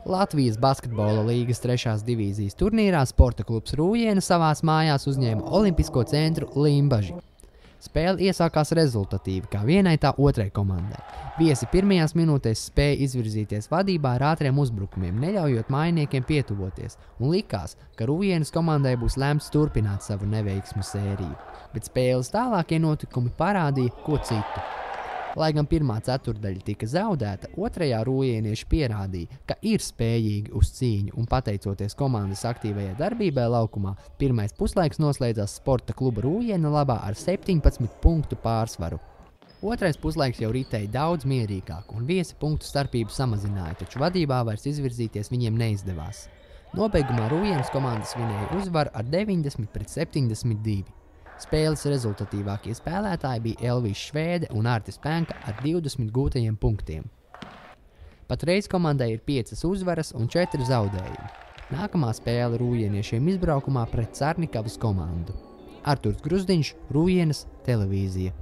Latvijas basketbola līgas 3. divīzijas turnīrā Sporta klubs Rūjiena savās mājās uzņēma Olimpisko centru Limbaži. Spēle iesākās rezultatīvi, kā vienai tā otrai komandai. Viesi pirmajās minūtēs spēja izvirzīties vadībā ar ātriem uzbrukumiem, neļaujot mājiniekiem pietuvoties, un likās, ka Rūjienas komandai būs lemts turpināt savu neveiksmu sēriju. Bet spēles tālākie notikumi parādīja ko citu. Lai gan pirmā ceturdaļa tika zaudēta, otrajā rūjienieši pierādīja, ka ir spējīgi uz cīņu, un pateicoties komandas aktīvajai darbībai laukumā, pirmais puslaiks noslēdzās Sporta kluba Rūjiena labā ar 17 punktu pārsvaru. Otrais puslaiks jau ritēja daudz mierīgāk, un viesi punktu starpību samazināja, taču vadībā vairs izvirzīties viņiem neizdevās. Nobeigumā Rūjienas komandas vinēja uzvaru ar 90-72. Spēles rezultatīvākie spēlētāji bija Elvijs Švēde un Artis Penka ar 20 gūtajiem punktiem. Patreiz komandai ir 5 uzvaras un 4 zaudējumi. Nākamā spēle rūjieniešiem izbraukumā pret Carnikavas komandu. Arturs Gruzdiņš, Rūjienas televīzija.